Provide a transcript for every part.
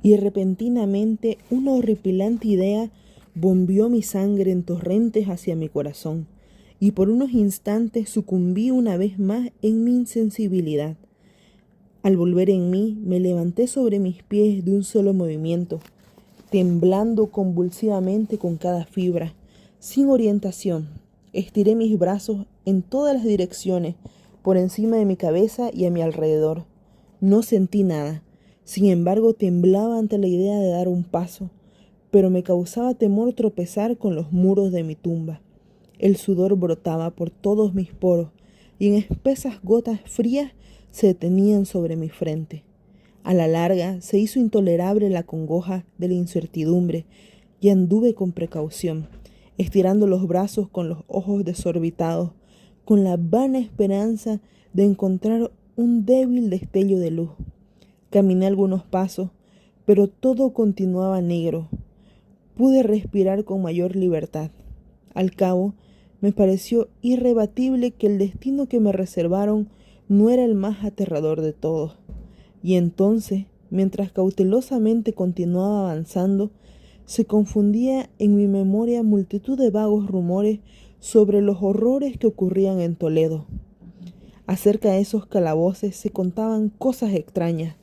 y repentinamente una horripilante idea bombeó mi sangre en torrentes hacia mi corazón, y por unos instantes sucumbí una vez más en mi insensibilidad. Al volver en mí, me levanté sobre mis pies de un solo movimiento, temblando convulsivamente con cada fibra, sin orientación. Estiré mis brazos en todas las direcciones, por encima de mi cabeza y a mi alrededor. No sentí nada. Sin embargo, temblaba ante la idea de dar un paso, pero me causaba temor tropezar con los muros de mi tumba. El sudor brotaba por todos mis poros y en espesas gotas frías se detenían sobre mi frente. A la larga se hizo intolerable la congoja de la incertidumbre y anduve con precaución, estirando los brazos con los ojos desorbitados, con la vana esperanza de encontrar un débil destello de luz. Caminé algunos pasos, pero todo continuaba negro. Pude respirar con mayor libertad. Al cabo, me pareció irrebatible que el destino que me reservaron no era el más aterrador de todos. Y entonces, mientras cautelosamente continuaba avanzando, se confundía en mi memoria multitud de vagos rumores sobre los horrores que ocurrían en Toledo. Acerca de esos calabozos se contaban cosas extrañas.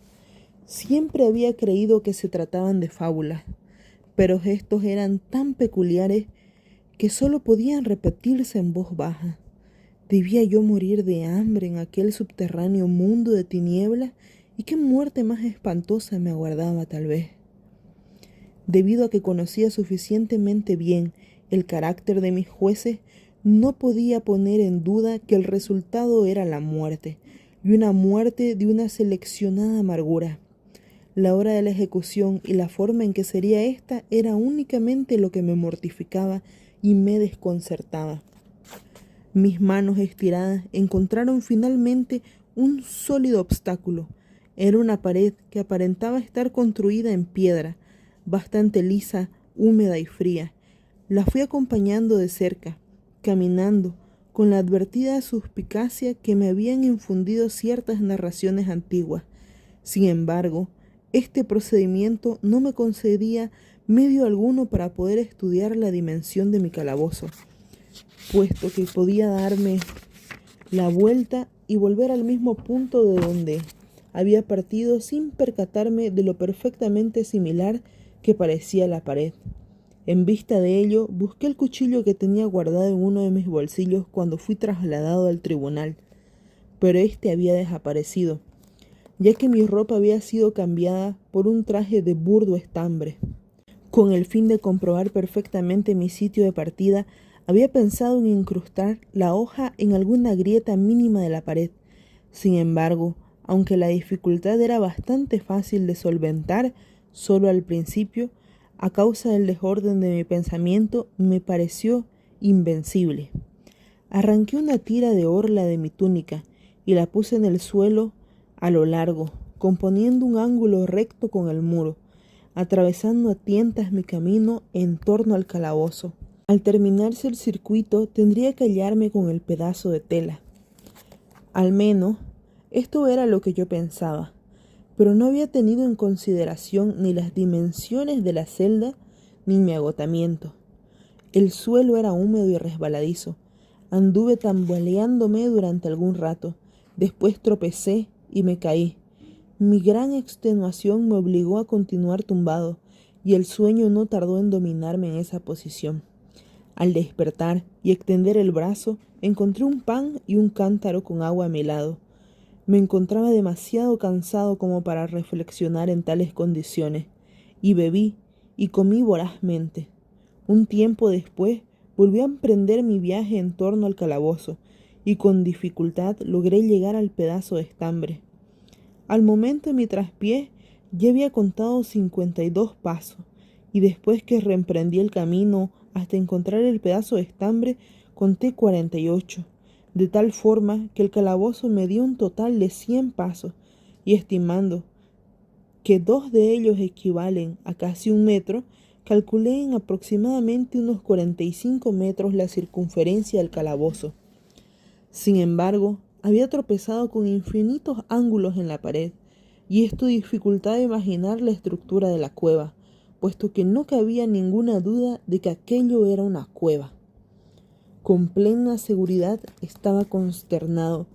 Siempre había creído que se trataban de fábulas, pero estos eran tan peculiares que solo podían repetirse en voz baja. ¿Debía yo morir de hambre en aquel subterráneo mundo de tinieblas? ¿Y qué muerte más espantosa me aguardaba tal vez? Debido a que conocía suficientemente bien el carácter de mis jueces, no podía poner en duda que el resultado era la muerte, y una muerte de una seleccionada amargura. La hora de la ejecución y la forma en que sería ésta era únicamente lo que me mortificaba y me desconcertaba. Mis manos estiradas encontraron finalmente un sólido obstáculo. Era una pared que aparentaba estar construida en piedra, bastante lisa, húmeda y fría. La fui acompañando de cerca, caminando, con la advertida suspicacia que me habían infundido ciertas narraciones antiguas. Sin embargo, este procedimiento no me concedía medio alguno para poder estudiar la dimensión de mi calabozo, puesto que podía darme la vuelta y volver al mismo punto de donde había partido sin percatarme de lo perfectamente similar que parecía la pared. En vista de ello, busqué el cuchillo que tenía guardado en uno de mis bolsillos cuando fui trasladado al tribunal, pero este había desaparecido, ya que mi ropa había sido cambiada por un traje de burdo estambre. Con el fin de comprobar perfectamente mi sitio de partida, había pensado en incrustar la hoja en alguna grieta mínima de la pared. Sin embargo, aunque la dificultad era bastante fácil de solventar, solo al principio, a causa del desorden de mi pensamiento, me pareció invencible. Arranqué una tira de orla de mi túnica y la puse en el suelo a lo largo, componiendo un ángulo recto con el muro, atravesando a tientas mi camino en torno al calabozo. Al terminarse el circuito, tendría que hallarme con el pedazo de tela. Al menos, esto era lo que yo pensaba, pero no había tenido en consideración ni las dimensiones de la celda ni mi agotamiento. El suelo era húmedo y resbaladizo. Anduve tambaleándome durante algún rato. Después tropecé y me caí. Mi gran extenuación me obligó a continuar tumbado, y el sueño no tardó en dominarme en esa posición. Al despertar y extender el brazo, encontré un pan y un cántaro con agua a mi lado. Me encontraba demasiado cansado como para reflexionar en tales condiciones, y bebí y comí vorazmente. Un tiempo después volví a emprender mi viaje en torno al calabozo, y con dificultad logré llegar al pedazo de estambre. Al momento de mi traspié ya había contado 52 pasos, y después que reemprendí el camino hasta encontrar el pedazo de estambre, conté 48, de tal forma que el calabozo me dio un total de 100 pasos, y estimando que 2 de ellos equivalen a casi 1 metro, calculé en aproximadamente unos 45 metros la circunferencia del calabozo. Sin embargo, había tropezado con infinitos ángulos en la pared, y esto dificultaba imaginar la estructura de la cueva, puesto que no cabía ninguna duda de que aquello era una cueva. Con plena seguridad estaba consternado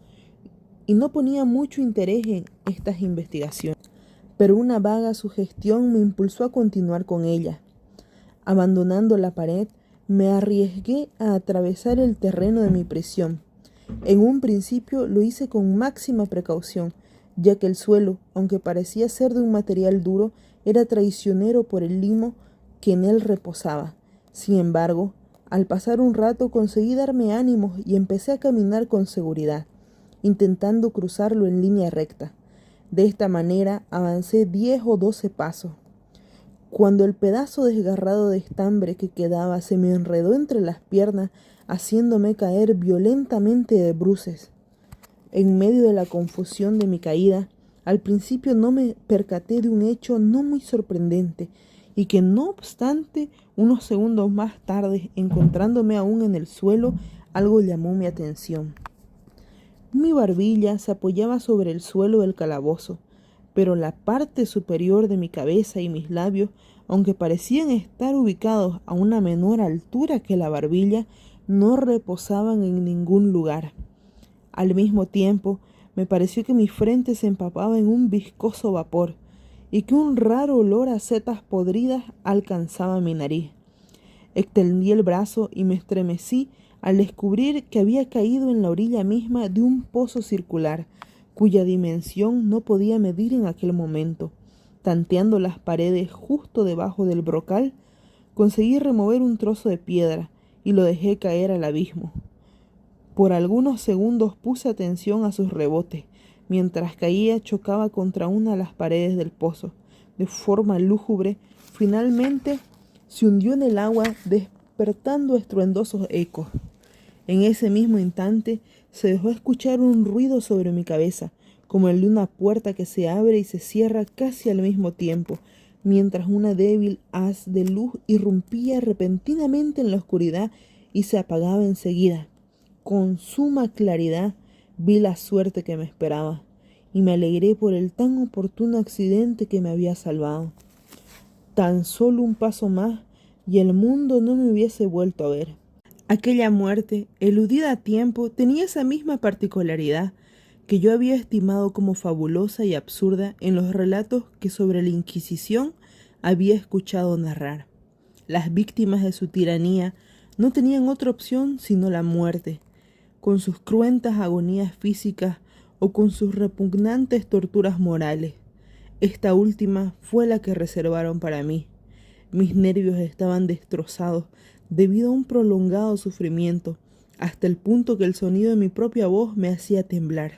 y no ponía mucho interés en estas investigaciones, pero una vaga sugestión me impulsó a continuar con ella. Abandonando la pared, me arriesgué a atravesar el terreno de mi prisión. En un principio lo hice con máxima precaución, ya que el suelo, aunque parecía ser de un material duro, era traicionero por el limo que en él reposaba. Sin embargo, al pasar un rato conseguí darme ánimos y empecé a caminar con seguridad, intentando cruzarlo en línea recta. De esta manera avancé 10 o 12 pasos. Cuando el pedazo desgarrado de estambre que quedaba se me enredó entre las piernas, haciéndome caer violentamente de bruces. En medio de la confusión de mi caída, al principio no me percaté de un hecho no muy sorprendente y que no obstante, unos segundos más tarde, encontrándome aún en el suelo, algo llamó mi atención. Mi barbilla se apoyaba sobre el suelo del calabozo, pero la parte superior de mi cabeza y mis labios, aunque parecían estar ubicados a una menor altura que la barbilla, no reposaban en ningún lugar. Al mismo tiempo, me pareció que mi frente se empapaba en un viscoso vapor y que un raro olor a setas podridas alcanzaba mi nariz. Extendí el brazo y me estremecí al descubrir que había caído en la orilla misma de un pozo circular, cuya dimensión no podía medir en aquel momento. Tanteando las paredes justo debajo del brocal, conseguí remover un trozo de piedra y lo dejé caer al abismo. Por algunos segundos puse atención a sus rebotes. Mientras caía, chocaba contra una de las paredes del pozo. De forma lúgubre, finalmente se hundió en el agua, despertando estruendosos ecos. En ese mismo instante, se dejó escuchar un ruido sobre mi cabeza, como el de una puerta que se abre y se cierra casi al mismo tiempo, mientras una débil haz de luz irrumpía repentinamente en la oscuridad y se apagaba enseguida. Con suma claridad vi la suerte que me esperaba y me alegré por el tan oportuno accidente que me había salvado. Tan solo un paso más y el mundo no me hubiese vuelto a ver. Aquella muerte, eludida a tiempo, tenía esa misma particularidad que yo había estimado como fabulosa y absurda en los relatos que sobre la Inquisición había escuchado narrar. Las víctimas de su tiranía no tenían otra opción sino la muerte, con sus cruentas agonías físicas o con sus repugnantes torturas morales. Esta última fue la que reservaron para mí. Mis nervios estaban destrozados debido a un prolongado sufrimiento, hasta el punto que el sonido de mi propia voz me hacía temblar,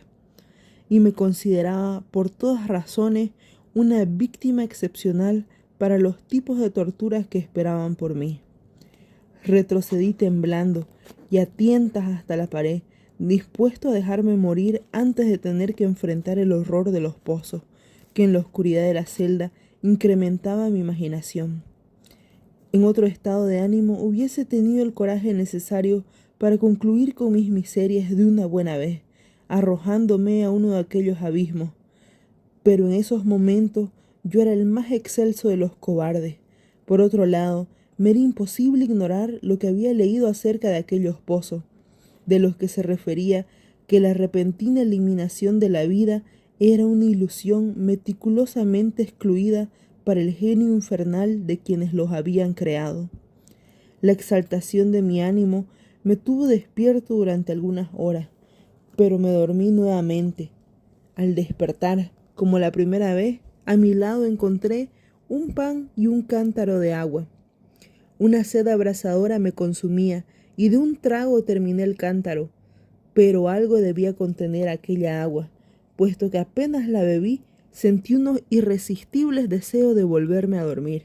y me consideraba por todas razones una víctima excepcional para los tipos de torturas que esperaban por mí. Retrocedí temblando y a tientas hasta la pared, dispuesto a dejarme morir antes de tener que enfrentar el horror de los pozos, que en la oscuridad de la celda incrementaba mi imaginación. En otro estado de ánimo hubiese tenido el coraje necesario para concluir con mis miserias de una buena vez, arrojándome a uno de aquellos abismos. Pero en esos momentos yo era el más excelso de los cobardes. Por otro lado, me era imposible ignorar lo que había leído acerca de aquellos pozos, de los que se refería que la repentina eliminación de la vida era una ilusión meticulosamente excluida para el genio infernal de quienes los habían creado. La exaltación de mi ánimo me tuvo despierto durante algunas horas, pero me dormí nuevamente. Al despertar, como la primera vez, a mi lado encontré un pan y un cántaro de agua. Una sed abrasadora me consumía y de un trago terminé el cántaro, pero algo debía contener aquella agua, puesto que apenas la bebí, sentí unos irresistibles deseos de volverme a dormir.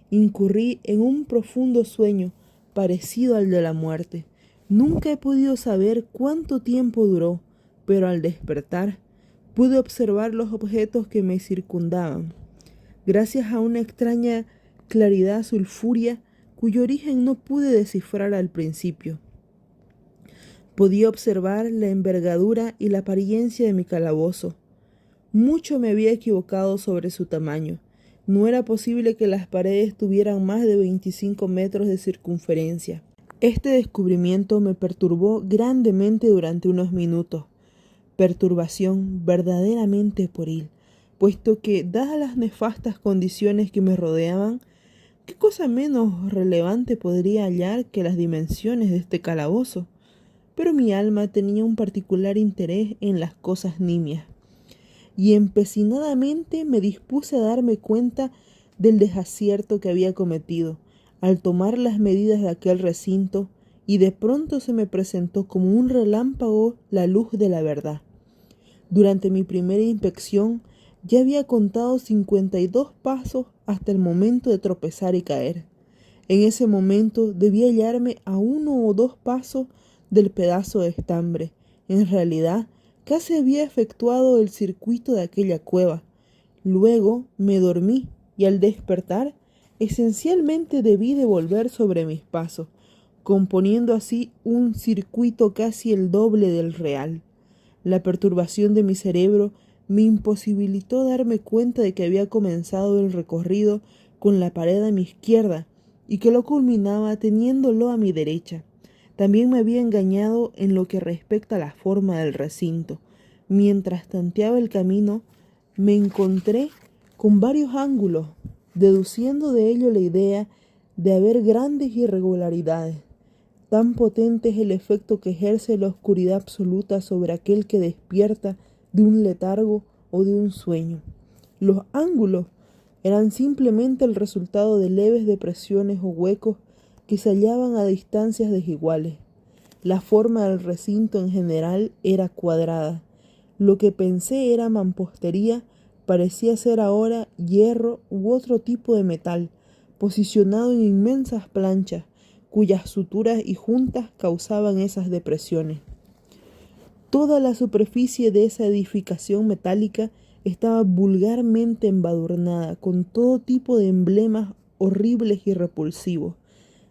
Incurrí en un profundo sueño parecido al de la muerte. Nunca he podido saber cuánto tiempo duró, pero al despertar pude observar los objetos que me circundaban. Gracias a una extraña claridad sulfúrea cuyo origen no pude descifrar al principio, podía observar la envergadura y la apariencia de mi calabozo. Mucho me había equivocado sobre su tamaño. No era posible que las paredes tuvieran más de 25 metros de circunferencia. Este descubrimiento me perturbó grandemente durante unos minutos. Perturbación verdaderamente pueril, puesto que, dadas las nefastas condiciones que me rodeaban, ¿qué cosa menos relevante podría hallar que las dimensiones de este calabozo? Pero mi alma tenía un particular interés en las cosas nimias, y empecinadamente me dispuse a darme cuenta del desacierto que había cometido al tomar las medidas de aquel recinto, y de pronto se me presentó como un relámpago la luz de la verdad. Durante mi primera inspección ya había contado 52 pasos hasta el momento de tropezar y caer. En ese momento debía hallarme a 1 o 2 pasos del pedazo de estambre. En realidad, casi había efectuado el circuito de aquella cueva. Luego me dormí y al despertar, esencialmente debí de volver sobre mis pasos, componiendo así un circuito casi el doble del real. La perturbación de mi cerebro me imposibilitó darme cuenta de que había comenzado el recorrido con la pared a mi izquierda y que lo culminaba teniéndolo a mi derecha. También me había engañado en lo que respecta a la forma del recinto. Mientras tanteaba el camino, me encontré con varios ángulos, deduciendo de ello la idea de haber grandes irregularidades. Tan potente es el efecto que ejerce la oscuridad absoluta sobre aquel que despierta de un letargo o de un sueño. Los ángulos eran simplemente el resultado de leves depresiones o huecos que se hallaban a distancias desiguales. La forma del recinto en general era cuadrada. Lo que pensé era mampostería parecía ser ahora hierro u otro tipo de metal, posicionado en inmensas planchas, cuyas suturas y juntas causaban esas depresiones. Toda la superficie de esa edificación metálica estaba vulgarmente embadurnada con todo tipo de emblemas horribles y repulsivos,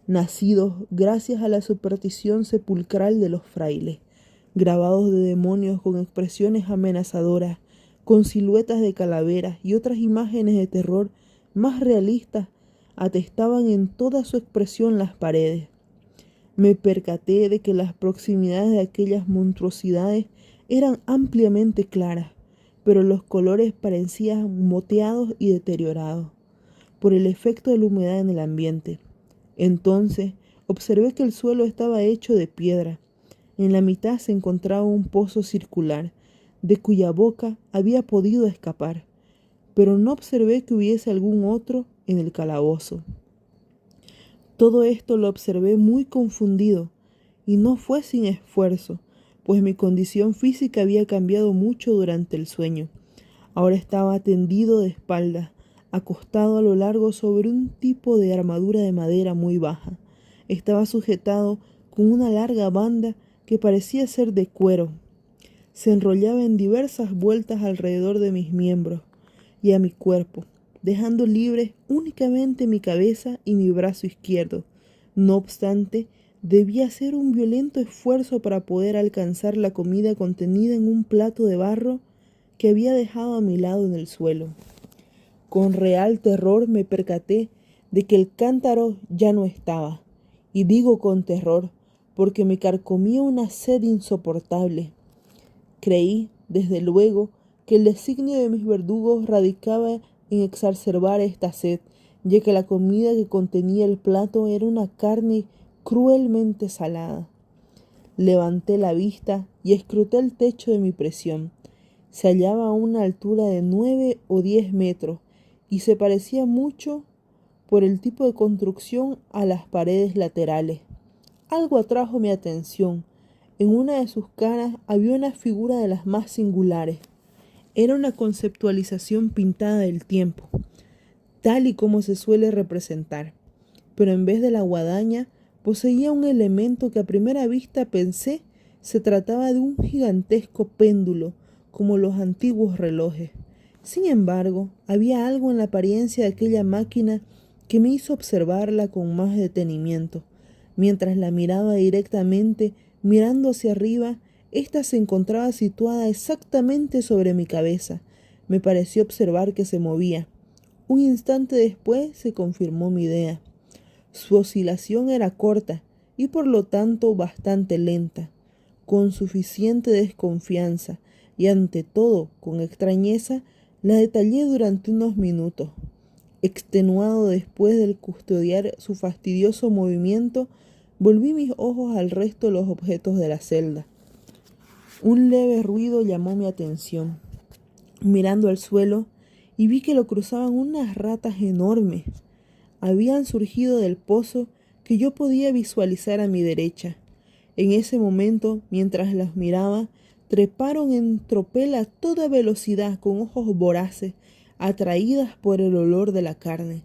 nacidos gracias a la superstición sepulcral de los frailes, grabados de demonios con expresiones amenazadoras, con siluetas de calaveras y otras imágenes de terror más realistas atestaban en toda su expresión las paredes. Me percaté de que las proximidades de aquellas monstruosidades eran ampliamente claras, pero los colores parecían moteados y deteriorados por el efecto de la humedad en el ambiente. Entonces observé que el suelo estaba hecho de piedra. En la mitad se encontraba un pozo circular, de cuya boca había podido escapar, pero no observé que hubiese algún otro en el calabozo. Todo esto lo observé muy confundido, y no fue sin esfuerzo, pues mi condición física había cambiado mucho durante el sueño. Ahora estaba tendido de espaldas, acostado a lo largo sobre un tipo de armadura de madera muy baja. Estaba sujetado con una larga banda que parecía ser de cuero. Se enrollaba en diversas vueltas alrededor de mis miembros y a mi cuerpo, dejando libres únicamente mi cabeza y mi brazo izquierdo. No obstante, debía hacer un violento esfuerzo para poder alcanzar la comida contenida en un plato de barro que había dejado a mi lado en el suelo. Con real terror me percaté de que el cántaro ya no estaba, y digo con terror porque me carcomía una sed insoportable. Creí, desde luego, que el designio de mis verdugos radicaba en exacerbar esta sed, ya que la comida que contenía el plato era una carne cruelmente salada. Levanté la vista y escruté el techo de mi prisión. Se hallaba a una altura de 9 o 10 metros y se parecía mucho por el tipo de construcción a las paredes laterales. Algo atrajo mi atención. En una de sus caras había una figura de las más singulares. Era una conceptualización pintada del tiempo, tal y como se suele representar, pero en vez de la guadaña poseía un elemento que a primera vista pensé se trataba de un gigantesco péndulo, como los antiguos relojes. Sin embargo, había algo en la apariencia de aquella máquina que me hizo observarla con más detenimiento. Mientras la miraba directamente, mirando hacia arriba, ésta se encontraba situada exactamente sobre mi cabeza, Me pareció observar que se movía. Un instante después se confirmó mi idea. Su oscilación era corta y por lo tanto bastante lenta. Con suficiente desconfianza y ante todo con extrañeza, la detallé durante unos minutos. Extenuado después de custodiar su fastidioso movimiento, volví mis ojos al resto de los objetos de la celda. Un leve ruido llamó mi atención. Mirando al suelo, y vi que lo cruzaban unas ratas enormes. Habían surgido del pozo que yo podía visualizar a mi derecha. En ese momento, mientras las miraba, treparon en tropel a toda velocidad con ojos voraces, atraídas por el olor de la carne.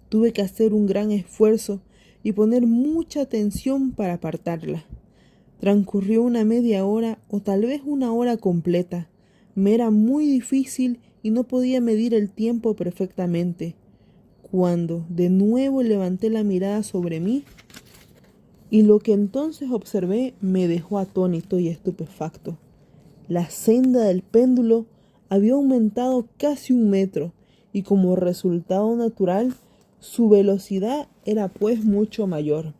Tuve que hacer un gran esfuerzo y poner mucha atención para apartarla. Transcurrió una media hora o tal vez una hora completa. Me era muy difícil y no podía medir el tiempo perfectamente. Cuando de nuevo levanté la mirada sobre mí, y lo que entonces observé me dejó atónito y estupefacto. La senda del péndulo había aumentado casi 1 metro y como resultado natural, su velocidad era pues mucho mayor.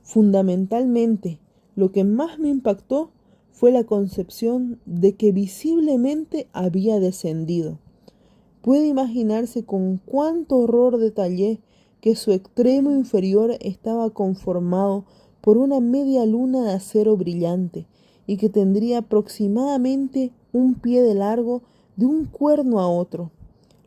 Fundamentalmente, lo que más me impactó fue la concepción de que visiblemente había descendido. Puede imaginarse con cuánto horror detallé que su extremo inferior estaba conformado por una media luna de acero brillante y que tendría aproximadamente 1 pie de largo de un cuerno a otro.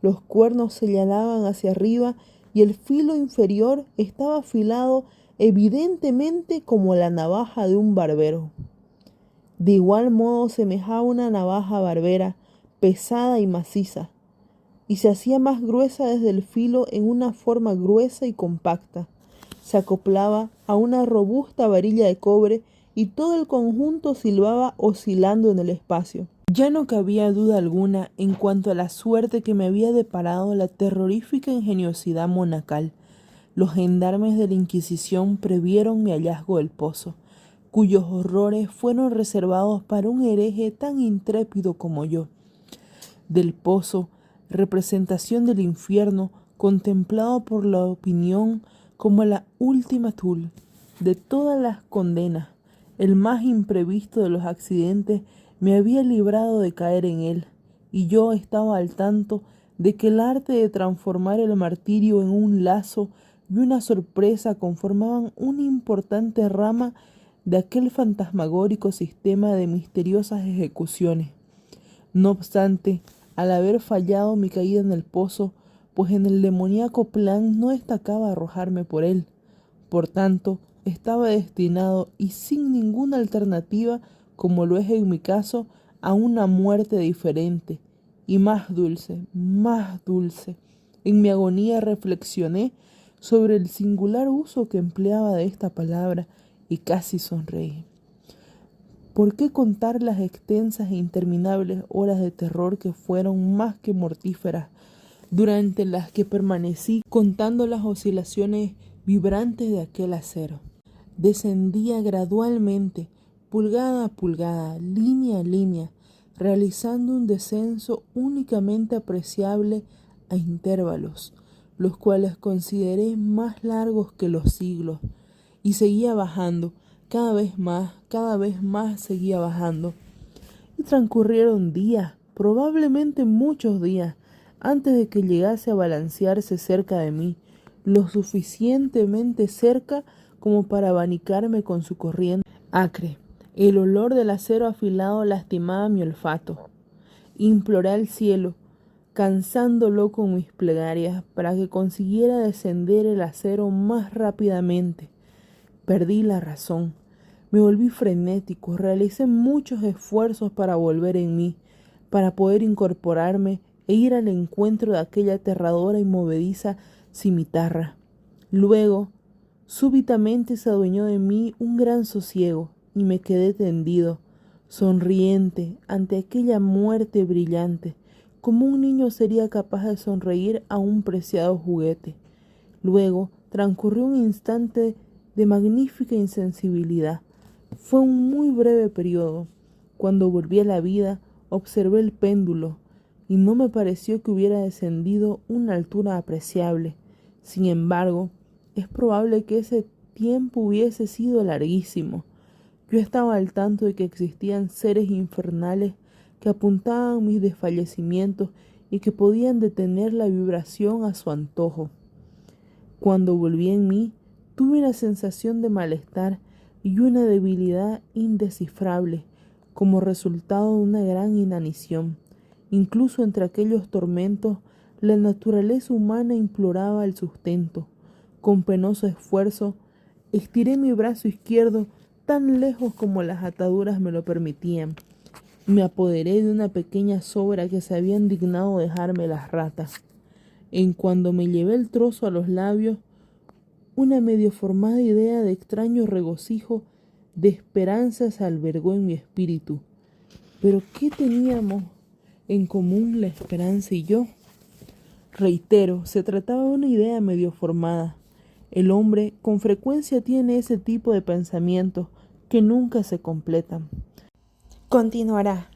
Los cuernos señalaban hacia arriba y el filo inferior estaba afilado evidentemente como la navaja de un barbero. De igual modo semejaba una navaja barbera, pesada y maciza, y se hacía más gruesa desde el filo en una forma gruesa y compacta. Se acoplaba a una robusta varilla de cobre y todo el conjunto silbaba oscilando en el espacio. Ya no cabía duda alguna en cuanto a la suerte que me había deparado la terrorífica ingeniosidad monacal. Los gendarmes de la Inquisición previeron mi hallazgo del pozo, cuyos horrores fueron reservados para un hereje tan intrépido como yo. Del pozo, representación del infierno, contemplado por la opinión como la última tul de todas las condenas, el más imprevisto de los accidentes me había librado de caer en él, y yo estaba al tanto de que el arte de transformar el martirio en un lazo y una sorpresa conformaban una importante rama de aquel fantasmagórico sistema de misteriosas ejecuciones. No obstante, al haber fallado mi caída en el pozo, pues en el demoníaco plan no destacaba arrojarme por él. Por tanto, estaba destinado y sin ninguna alternativa, como lo es en mi caso, a una muerte diferente y más dulce, más dulce. En mi agonía reflexioné sobre el singular uso que empleaba de esta palabra y casi sonreí. ¿Por qué contar las extensas e interminables horas de terror que fueron más que mortíferas, durante las que permanecí contando las oscilaciones vibrantes de aquel acero? Descendía gradualmente, pulgada a pulgada, línea a línea, realizando un descenso únicamente apreciable a intervalos, los cuales consideré más largos que los siglos, y seguía bajando, cada vez más seguía bajando. Y transcurrieron días, probablemente muchos días, antes de que llegase a balancearse cerca de mí, lo suficientemente cerca como para abanicarme con su corriente acre. El olor del acero afilado lastimaba mi olfato. Imploré al cielo, cansándolo con mis plegarias, para que consiguiera descender el acero más rápidamente. Perdí la razón. Me volví frenético, realicé muchos esfuerzos para volver en mí, para poder incorporarme e ir al encuentro de aquella aterradora y movediza cimitarra. Luego, súbitamente se adueñó de mí un gran sosiego y me quedé tendido, sonriente ante aquella muerte brillante, como un niño sería capaz de sonreír a un preciado juguete. Luego transcurrió un instante de magnífica insensibilidad. Fue un muy breve periodo. Cuando volví a la vida, observé el péndulo y no me pareció que hubiera descendido una altura apreciable. Sin embargo, es probable que ese tiempo hubiese sido larguísimo. Yo estaba al tanto de que existían seres infernales que apuntaban mis desfallecimientos y que podían detener la vibración a su antojo. Cuando volví en mí, tuve una sensación de malestar y una debilidad indescifrable como resultado de una gran inanición. Incluso entre aquellos tormentos, la naturaleza humana imploraba el sustento. Con penoso esfuerzo, estiré mi brazo izquierdo tan lejos como las ataduras me lo permitían. Me apoderé de una pequeña sobra que se habían dignado dejarme las ratas. En cuando me llevé el trozo a los labios, una medio formada idea de extraño regocijo, de esperanza se albergó en mi espíritu. ¿Pero qué teníamos en común la esperanza y yo? Reitero, se trataba de una idea medio formada. El hombre con frecuencia tiene ese tipo de pensamientos que nunca se completan. Continuará.